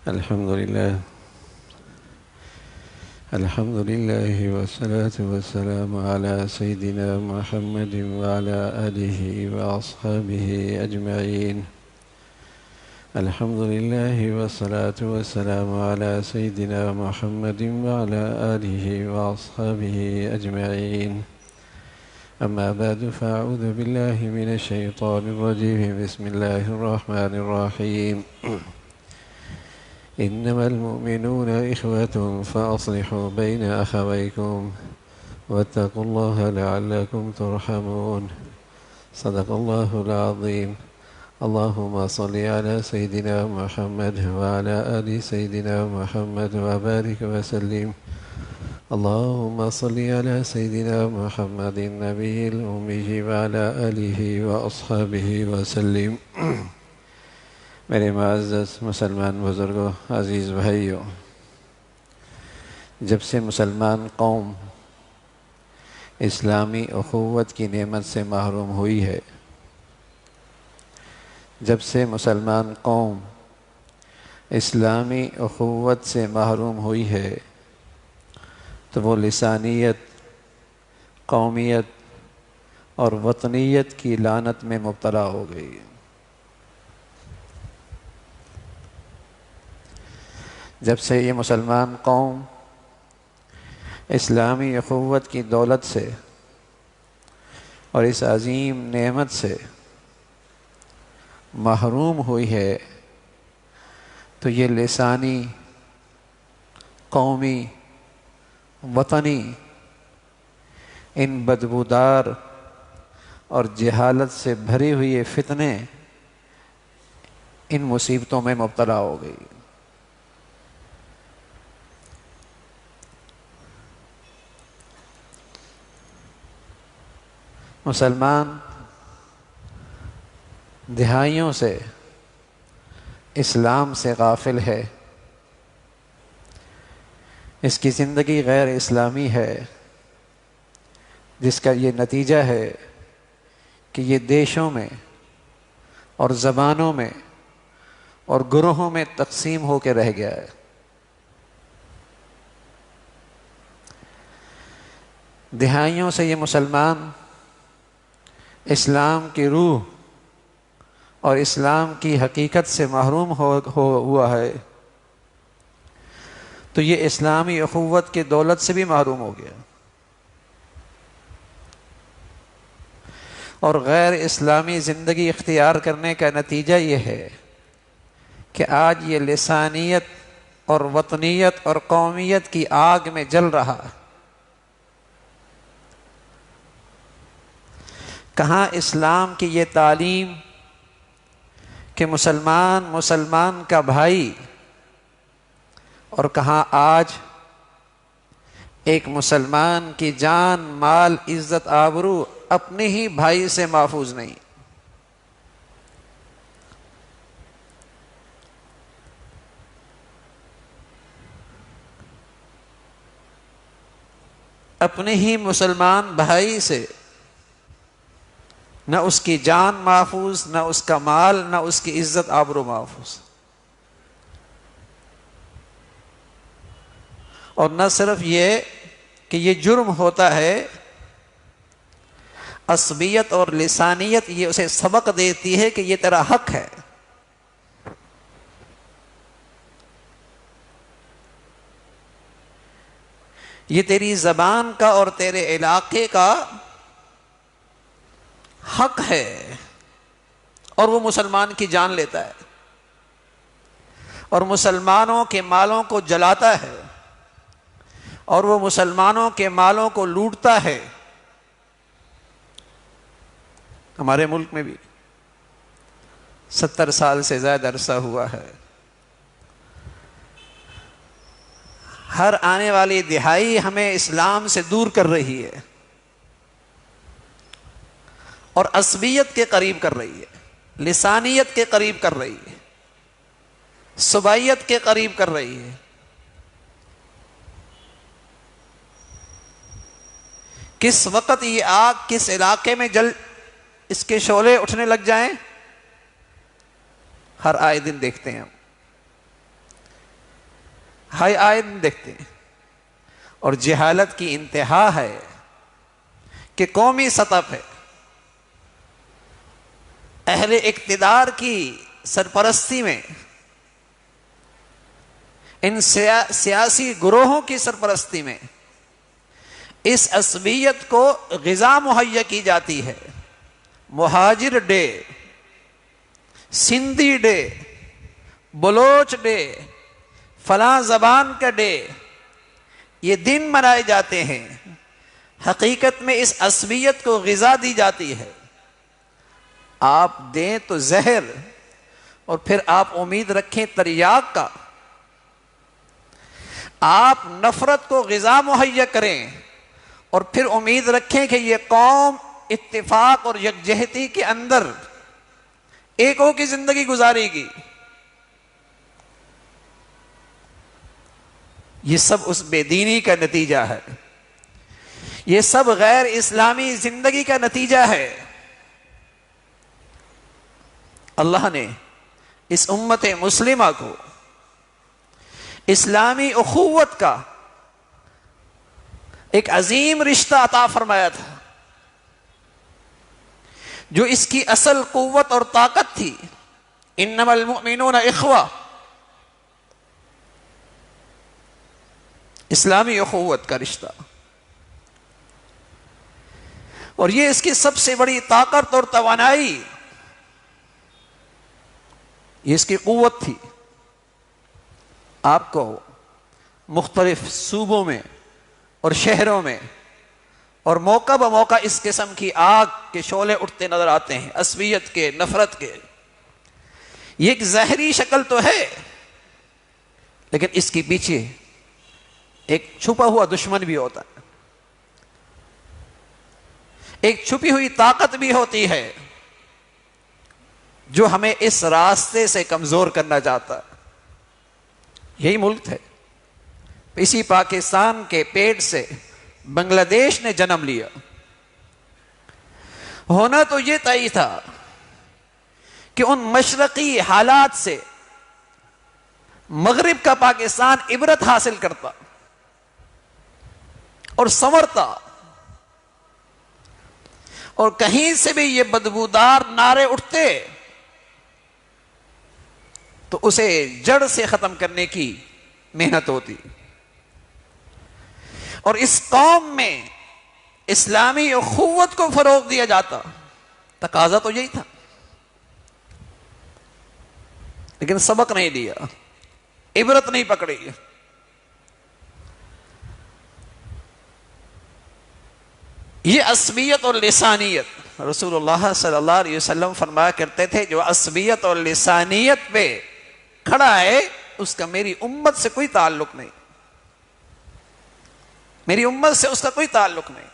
الحمد لله والصلاة والسلام على سيدنا محمد وعلى آله وأصحابه أجمعين. الحمد لله والصلاة والسلام على سيدنا محمد وعلى آله وأصحابه أجمعين. أما بعد فأعوذ بالله من الشيطان الرجيم. بسم الله الرحمن الرحيم. إنما المؤمنون إخوة فأصلحوا بين أخويكم واتقوا الله لعلكم ترحمون. صدق الله العظيم. اللهم صل على سيدنا محمد وعلى آل سيدنا محمد وبارك وسلم. اللهم صل على سيدنا محمد النبي الأمي وعلى آله وأصحابه وسلم. میرے معزز مسلمان بزرگوں، عزیز بھائیوں، جب سے مسلمان قوم اسلامی اخوت کی نعمت سے محروم ہوئی ہے، جب سے مسلمان قوم اسلامی اخوت سے محروم ہوئی ہے تو وہ لسانیت، قومیت اور وطنیت کی لعنت میں مبتلا ہو گئی ہے۔ جب سے یہ مسلمان قوم اسلامی اخوت کی دولت سے اور اس عظیم نعمت سے محروم ہوئی ہے تو یہ لسانی، قومی، وطنی ان بدبودار اور جہالت سے بھری ہوئی فتنے، ان مصیبتوں میں مبتلا ہو گئی۔ مسلمان دہائیوں سے اسلام سے غافل ہے، اس کی زندگی غیر اسلامی ہے، جس کا یہ نتیجہ ہے کہ یہ دیشوں میں اور زبانوں میں اور گروہوں میں تقسیم ہو کے رہ گیا ہے۔ دہائیوں سے یہ مسلمان اسلام کی روح اور اسلام کی حقیقت سے محروم ہوا ہے، تو یہ اسلامی اخوت کی دولت سے بھی محروم ہو گیا، اور غیر اسلامی زندگی اختیار کرنے کا نتیجہ یہ ہے کہ آج یہ لسانیت اور وطنیت اور قومیت کی آگ میں جل رہا ہے۔ کہاں اسلام کی یہ تعلیم کہ مسلمان کا بھائی، اور کہاں آج ایک مسلمان کی جان، مال، عزت، آبرو اپنے ہی بھائی سے محفوظ نہیں۔ اپنے ہی مسلمان بھائی سے نہ اس کی جان محفوظ، نہ اس کا مال، نہ اس کی عزت آبرو محفوظ۔ اور نہ صرف یہ کہ یہ جرم ہوتا ہے، عصبیت اور لسانیت یہ اسے سبق دیتی ہے کہ یہ تیرا حق ہے۔ یہ تیری زبان کا اور تیرے علاقے کا حق ہے، اور وہ مسلمان کی جان لیتا ہے اور مسلمانوں کے مالوں کو جلاتا ہے اور وہ مسلمانوں کے مالوں کو لوٹتا ہے۔ ہمارے ملک میں بھی 70 سال سے زیادہ عرصہ ہوا ہے، ہر آنے والی دہائی ہمیں اسلام سے دور کر رہی ہے اور عصبیت کے قریب کر رہی ہے، لسانیت کے قریب کر رہی ہے، صوبائیت کے قریب کر رہی ہے۔ کس وقت یہ آگ کس علاقے میں اس کے شعلے اٹھنے لگ جائیں، ہر آئے دن دیکھتے ہیں ہم۔ ہائی آئے دیکھتے ہیں. اور جہالت کی انتہا ہے کہ قومی سطح پہ اہل اقتدار کی سرپرستی میں، ان سیاسی گروہوں کی سرپرستی میں اس عصبیت کو غذا مہیا کی جاتی ہے. مہاجر day, Sindhi day, Baloch day, فلاں زبان کا ڈے، یہ دن منائے جاتے ہیں. حقیقت میں اس عصبیت کو غذا دی جاتی ہے. آپ دیں تو زہر، اور پھر آپ امید رکھیں تریاق کا. آپ نفرت کو غذا مہیا کریں اور پھر امید رکھیں کہ یہ قوم اتفاق اور یکجہتی کے اندر ایکوں کی زندگی گزارے گی. یہ سب اس بے دینی کا نتیجہ ہے. یہ سب غیر اسلامی زندگی کا نتیجہ ہے. اللہ نے اس امت مسلمہ کو اسلامی اخوت کا ایک عظیم رشتہ عطا فرمایا تھا، جو اس کی اصل قوت اور طاقت تھی. انما المؤمنون اخوہ، اسلامی اخوت کا رشتہ. اور یہ اس کی سب سے بڑی طاقت اور توانائی، یہ اس کی قوت تھی. آپ کو مختلف صوبوں میں اور شہروں میں اور موقع بموقع اس قسم کی آگ کے شعلے اٹھتے نظر آتے ہیں، عصبیت کے، نفرت کے. یہ ایک ظاہری شکل تو ہے، لیکن اس کے پیچھے ایک چھپا ہوا دشمن بھی ہوتا ہے، ایک چھپی ہوئی طاقت بھی ہوتی ہے جو ہمیں اس راستے سے کمزور کرنا چاہتا ہے. یہی ملک ہے. اسی پاکستان کے پیٹ سے بنگلہ دیش نے جنم لیا. ہونا تو یہ طے تھا کہ ان مشرقی حالات سے مغرب کا پاکستان عبرت حاصل کرتا اور سنورتا، اور کہیں سے بھی یہ بدبودار نعرے اٹھتے تو اسے جڑ سے ختم کرنے کی محنت ہوتی. اور اس قوم میں اسلامی اخوت کو فروغ دیا جاتا. تقاضا تو یہی تھا، لیکن سبق نہیں لیا، عبرت نہیں پکڑی. یہ عصبیت اور لسانیت، رسول اللہ صلی اللہ علیہ وسلم فرمایا کرتے تھے جو عصبیت اور لسانیت پہ کھڑا ہے اس کا میری امت سے کوئی تعلق نہیں، میری امت سے اس کا کوئی تعلق نہیں.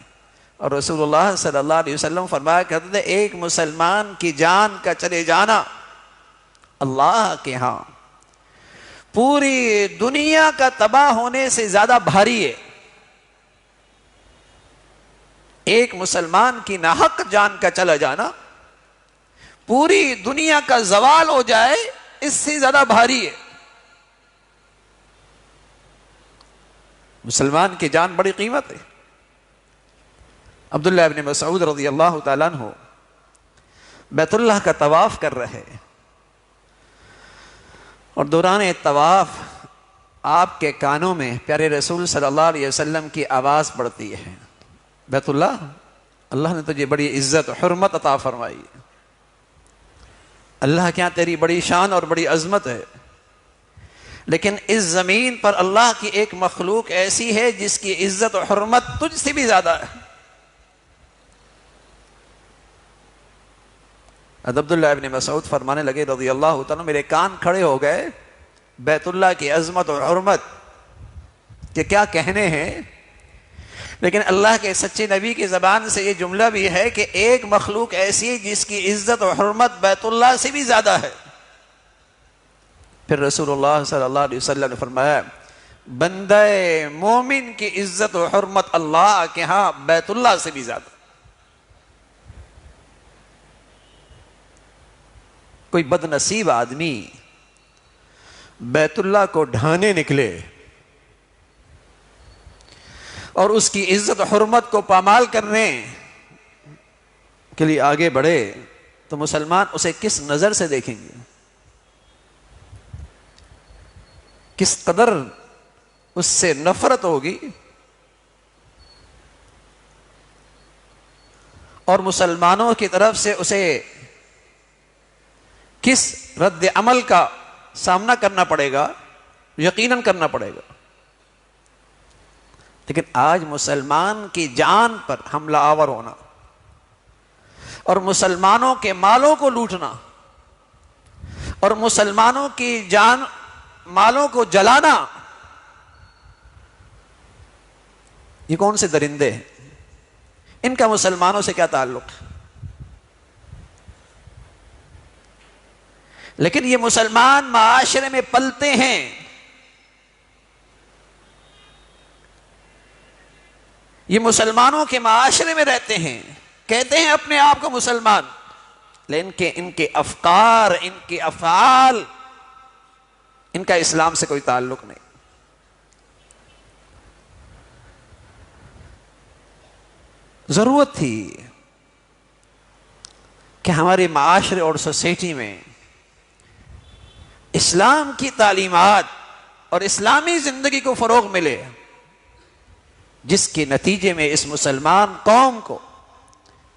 اور رسول اللہ صلی اللہ علیہ وسلم فرمایا کرتے تھے ایک مسلمان کی جان کا چلے جانا اللہ کے ہاں پوری دنیا کا تباہ ہونے سے زیادہ بھاری ہے. ایک مسلمان کی ناحق جان کا چلا جانا، پوری دنیا کا زوال ہو جائے، اس سے زیادہ بھاری ہے. مسلمان کی جان بڑی قیمت ہے. عبداللہ ابن مسعود رضی اللہ تعالیٰ عنہ بیت اللہ کا طواف کر رہے، اور دوران طواف آپ کے کانوں میں پیارے رسول صلی اللہ علیہ وسلم کی آواز پڑتی ہے. بیت اللہ نے تجھے بڑی عزت و حرمت عطا فرمائی، اللہ کے یہاں تیری بڑی شان اور بڑی عظمت ہے، لیکن اس زمین پر اللہ کی ایک مخلوق ایسی ہے جس کی عزت و حرمت تجھ سے بھی زیادہ ہے. عبداللہ ابن مسعود فرمانے لگے رضی اللہ تعالیٰ، میرے کان کھڑے ہو گئے بیت اللہ کی عظمت و حرمت کہ کیا کہنے ہیں. لیکن اللہ کے سچے نبی کی زبان سے یہ جملہ بھی ہے کہ ایک مخلوق ایسی ہے جس کی عزت و حرمت بیت اللہ سے بھی زیادہ ہے. پھر رسول اللہ صلی اللہ علیہ وسلم نے فرمایا بندہ مومن کی عزت و حرمت اللہ کے ہاں بیت اللہ سے بھی زیادہ. کوئی بد نصیب آدمی بیت اللہ کو ڈھانے نکلے اور اس کی عزت و حرمت کو پامال کرنے کے لیے آگے بڑھے تو مسلمان اسے کس نظر سے دیکھیں گے؟ کس قدر اس سے نفرت ہوگی؟ اور مسلمانوں کی طرف سے اسے کس رد عمل کا سامنا کرنا پڑے گا؟ یقیناً کرنا پڑے گا۔ لیکن آج مسلمان کی جان پر حملہ آور ہونا اور مسلمانوں کے مالوں کو لوٹنا اور مسلمانوں کی جان مالوں کو جلانا، یہ کون سے درندے ہیں؟ ان کا مسلمانوں سے کیا تعلق ہے؟ لیکن یہ مسلمان معاشرے میں پلتے ہیں، یہ مسلمانوں کے معاشرے میں رہتے ہیں، کہتے ہیں اپنے آپ کو مسلمان، لیکن ان کے افکار، ان کے افعال، ان کا اسلام سے کوئی تعلق نہیں۔ ضرورت تھی کہ ہمارے معاشرے اور سوسائٹی میں اسلام کی تعلیمات اور اسلامی زندگی کو فروغ ملے، جس کے نتیجے میں اس مسلمان قوم کو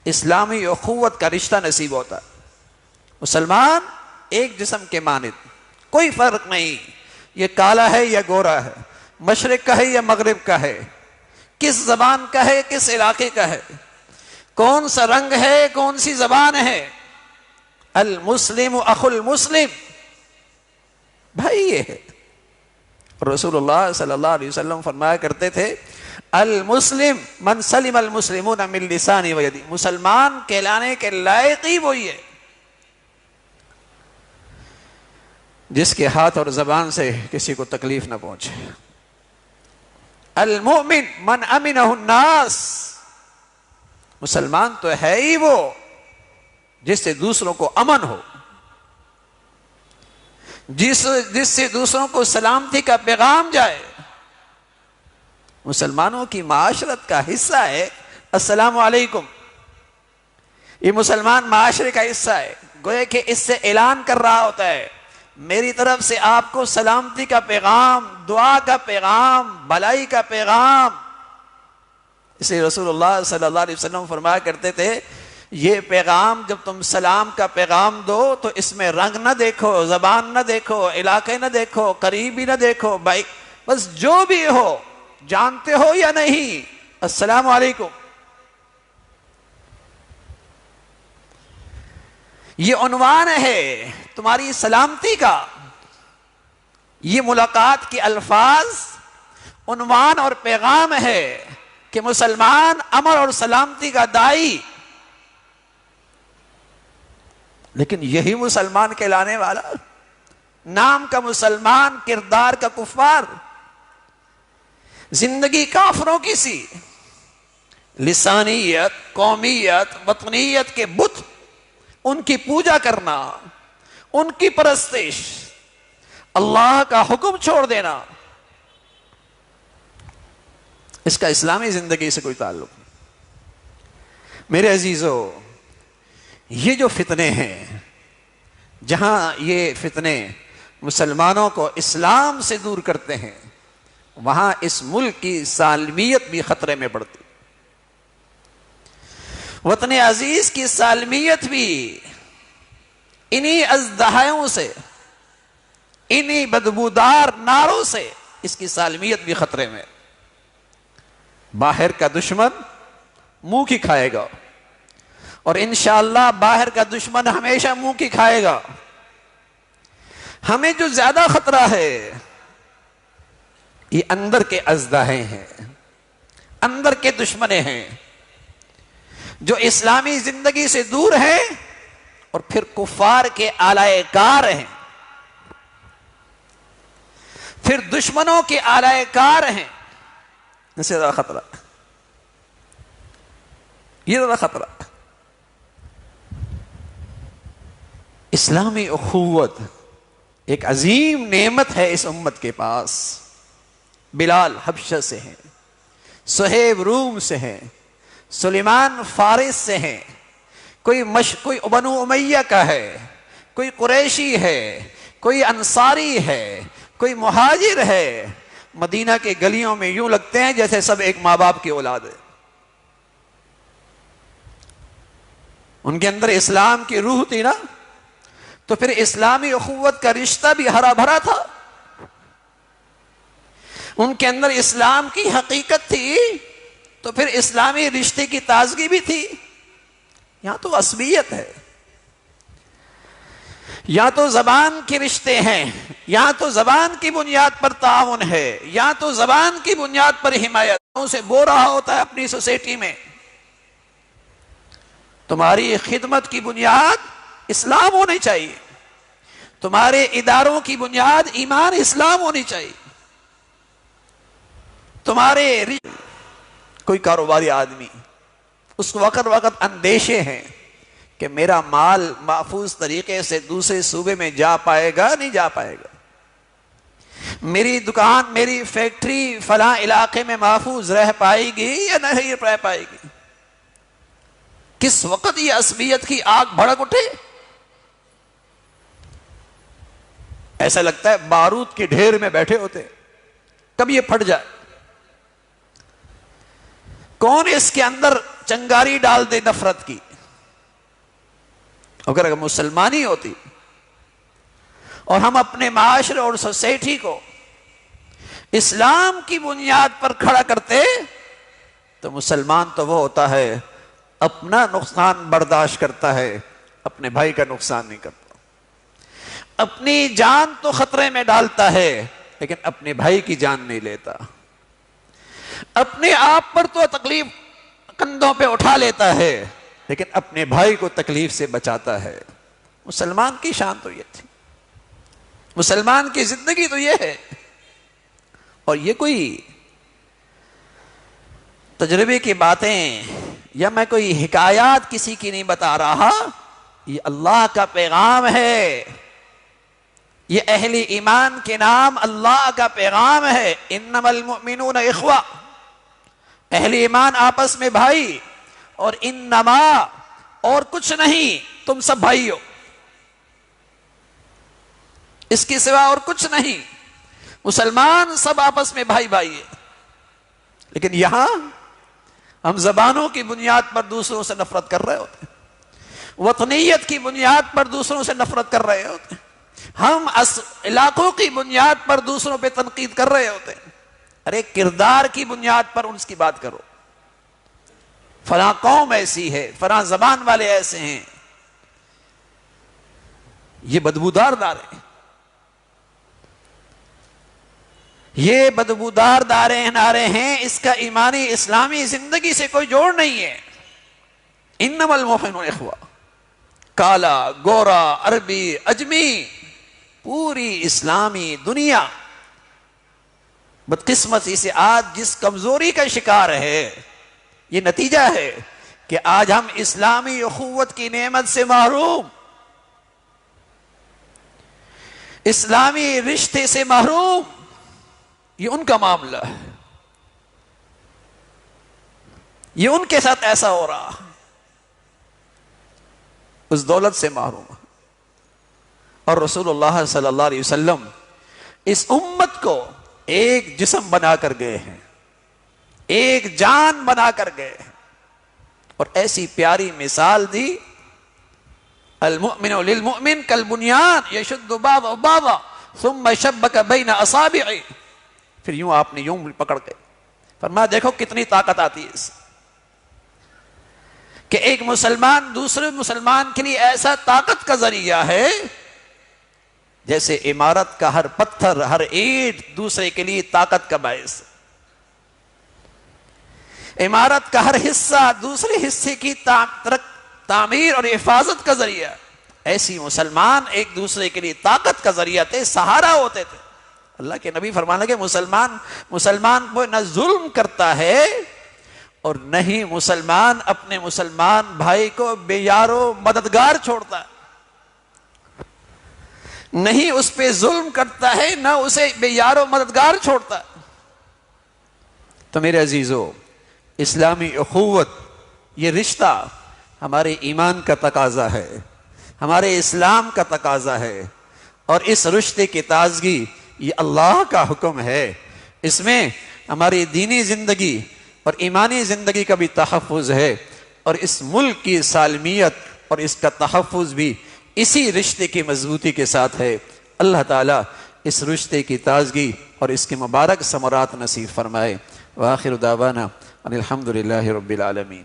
اسلامی اخوت کا رشتہ نصیب ہوتا ہے۔ مسلمان ایک جسم کے مانند، کوئی فرق نہیں یہ کالا ہے یا گورا ہے، مشرق کا ہے یا مغرب کا ہے، کس زبان کا ہے، کس علاقے کا ہے، کون سا رنگ ہے، کون سی زبان ہے۔ المسلم اخو المسلم، بھائی یہ ہے۔ رسول اللہ صلی اللہ علیہ وسلم فرمایا کرتے تھے المسلم من سلم المسلمون من لسانی و یدی، مسلمان کہلانے کے لائق ہی وہی ہے جس کے ہاتھ اور زبان سے کسی کو تکلیف نہ پہنچے۔ المؤمن من امنہ الناس، مسلمان تو ہے ہی وہ جس سے دوسروں کو امن ہو، جس سے دوسروں کو سلامتی کا پیغام جائے۔ مسلمانوں کی معاشرت کا حصہ ہے السلام علیکم، یہ مسلمان معاشرے کا حصہ ہے، گویا کہ اس سے اعلان کر رہا ہوتا ہے میری طرف سے آپ کو سلامتی کا پیغام، دعا کا پیغام، بھلائی کا پیغام۔ اس لیے رسول اللہ صلی اللہ علیہ وسلم فرمایا کرتے تھے یہ پیغام جب تم سلام کا پیغام دو تو اس میں رنگ نہ دیکھو، زبان نہ دیکھو، علاقے نہ دیکھو، قریبی نہ دیکھو، بھائی بس جو بھی ہو، جانتے ہو یا نہیں، السلام علیکم۔ یہ عنوان ہے تمہاری سلامتی کا، یہ ملاقات کے الفاظ عنوان اور پیغام ہے کہ مسلمان امن اور سلامتی کا دائی، لیکن یہی مسلمان کہلانے والا، نام کا مسلمان، کردار کا کفار، زندگی کافروں کی سی، لسانیت، قومیت، وطنیت کے بت، ان کی پوجا کرنا، ان کی پرستش، اللہ کا حکم چھوڑ دینا، اس کا اسلامی زندگی سے کوئی تعلق نہیں۔ میرے عزیزو، یہ جو فتنے ہیں، جہاں یہ فتنے مسلمانوں کو اسلام سے دور کرتے ہیں، وہاں اس ملک کی سالمیت بھی خطرے میں پڑتی، وطن عزیز کی سالمیت بھی انہی ازدہایوں سے، انہی بدبودار ناروں سے اس کی سالمیت بھی خطرے میں۔ باہر کا دشمن منہ کی کھائے گا، اور انشاءاللہ باہر کا دشمن ہمیشہ منہ کی کھائے گا۔ ہمیں جو زیادہ خطرہ ہے یہ اندر کے ازدہے ہیں، اندر کے دشمنے ہیں جو اسلامی زندگی سے دور ہیں اور پھر کفار کے آلائے کار ہیں، پھر دشمنوں کے آلائے کار ہیں۔ اس سے زیادہ خطرہ، یہ زیادہ خطرہ۔ اسلامی اخوت ایک عظیم نعمت ہے اس امت کے پاس۔ بلال حبشہ سے ہیں، سہیب روم سے ہیں، سلیمان فارس سے ہیں، کوئی بنو امیہ کا ہے، کوئی قریشی ہے، کوئی انصاری ہے، کوئی مہاجر ہے۔ مدینہ کے گلیوں میں یوں لگتے ہیں جیسے سب ایک ماں باپ کی اولاد ہے۔ ان کے اندر اسلام کی روح تھی نا، تو پھر اسلامی اخوت کا رشتہ بھی ہرا بھرا تھا۔ ان کے اندر اسلام کی حقیقت تھی، تو پھر اسلامی رشتے کی تازگی بھی تھی۔ یہاں تو عصبیت ہے، یا تو زبان کے رشتے ہیں، یا تو زبان کی بنیاد پر تعاون ہے، یا تو زبان کی بنیاد پر حمایت سے بو رہا ہوتا ہے اپنی سوسائٹی میں۔ تمہاری خدمت کی بنیاد اسلام ہونی چاہیے، تمہارے اداروں کی بنیاد ایمان اسلام ہونی چاہیے۔ تمہارے کوئی کاروباری آدمی، اس کو وقت اندیشے ہیں کہ میرا مال محفوظ طریقے سے دوسرے صوبے میں جا پائے گا نہیں جا پائے گا، میری دکان میری فیکٹری فلاں علاقے میں محفوظ رہ پائے گی یا نہیں رہ پائے گی۔ کس وقت یہ عصبیت کی آگ بھڑک اٹھے، ایسا لگتا ہے بارود کے ڈھیر میں بیٹھے ہوتے، کب یہ پھٹ جائے۔ کون اس کے اندر چنگاری ڈال دے نفرت کی۔ اگر مسلمانی ہوتی اور ہم اپنے معاشرے اور سوسائٹی کو اسلام کی بنیاد پر کھڑا کرتے، تو مسلمان تو وہ ہوتا ہے اپنا نقصان برداشت کرتا ہے، اپنے بھائی کا نقصان نہیں کرتا۔ اپنی جان تو خطرے میں ڈالتا ہے لیکن اپنے بھائی کی جان نہیں لیتا۔ اپنے آپ پر تو تکلیف کندھوں پہ اٹھا لیتا ہے لیکن اپنے بھائی کو تکلیف سے بچاتا ہے۔ مسلمان کی شان تو یہ تھی، مسلمان کی زندگی تو یہ ہے۔ اور یہ کوئی تجربے کی باتیں یا میں کوئی حکایات کسی کی نہیں بتا رہا، یہ اللہ کا پیغام ہے، یہ اہل ایمان کے نام اللہ کا پیغام ہے۔ انما المؤمنون اخوہ، اہل ایمان آپس میں بھائی، اور انما اور کچھ نہیں، تم سب بھائی ہو، اس کے سوا اور کچھ نہیں، مسلمان سب آپس میں بھائی بھائی ہے۔ لیکن یہاں ہم زبانوں کی بنیاد پر دوسروں سے نفرت کر رہے ہوتے ہیں، وطنیت کی بنیاد پر دوسروں سے نفرت کر رہے ہوتے ہیں، ہم علاقوں کی بنیاد پر دوسروں پہ تنقید کر رہے ہوتے ہیں۔ ارے کردار کی بنیاد پر ان کی بات کرو، فلاں قوم ایسی ہے، فلاں زبان والے ایسے ہیں، یہ بدبودار نعرے، یہ بدبودار نعرے ہیں، اس کا ایمانی اسلامی زندگی سے کوئی جوڑ نہیں ہے۔ انما المؤمنون اخوہ، کالا گورا عربی اجمی، پوری اسلامی دنیا بدقسمتی سے آج جس کمزوری کا شکار ہے، یہ نتیجہ ہے کہ آج ہم اسلامی اخوت کی نعمت سے محروم، اسلامی رشتے سے محروم۔ یہ ان کا معاملہ ہے، یہ ان کے ساتھ ایسا ہو رہا، اس دولت سے محروم۔ اور رسول اللہ صلی اللہ علیہ وسلم اس امت کو ایک جسم بنا کر گئے ہیں، ایک جان بنا کر گئے ہیں، اور ایسی پیاری مثال دی، المؤمن للمؤمن کالبنیان یشد بعضہ بعضا ثم شبک بین اصابعہ۔ پھر یوں آپ نے یوں پکڑ کے فرمایا دیکھو کتنی طاقت آتی ہے اس کہ ایک مسلمان دوسرے مسلمان کے لیے ایسا طاقت کا ذریعہ ہے جیسے عمارت کا ہر پتھر ہر اینٹ دوسرے کے لیے طاقت کا باعث، عمارت کا ہر حصہ دوسرے حصے کی تعمیر اور حفاظت کا ذریعہ، ایسی مسلمان ایک دوسرے کے لیے طاقت کا ذریعہ تھے، سہارا ہوتے تھے۔ اللہ کے نبی فرمانے لگے مسلمان وہ نہ ظلم کرتا ہے اور نہ ہی مسلمان اپنے مسلمان بھائی کو بے یار و مددگار چھوڑتا ہے، نہیں اس پہ ظلم کرتا ہے نہ اسے بے یار و مددگار چھوڑتا ہے۔ تو میرے عزیزو، اسلامی اخوت، یہ رشتہ ہمارے ایمان کا تقاضا ہے، ہمارے اسلام کا تقاضا ہے، اور اس رشتے کی تازگی یہ اللہ کا حکم ہے۔ اس میں ہماری دینی زندگی اور ایمانی زندگی کا بھی تحفظ ہے، اور اس ملک کی سالمیت اور اس کا تحفظ بھی اسی رشتے کی مضبوطی کے ساتھ ہے۔ اللہ تعالیٰ اس رشتے کی تازگی اور اس کے مبارک ثمرات نصیب فرمائے۔ وآخر دعوانا ان الحمد للہ رب العالمین۔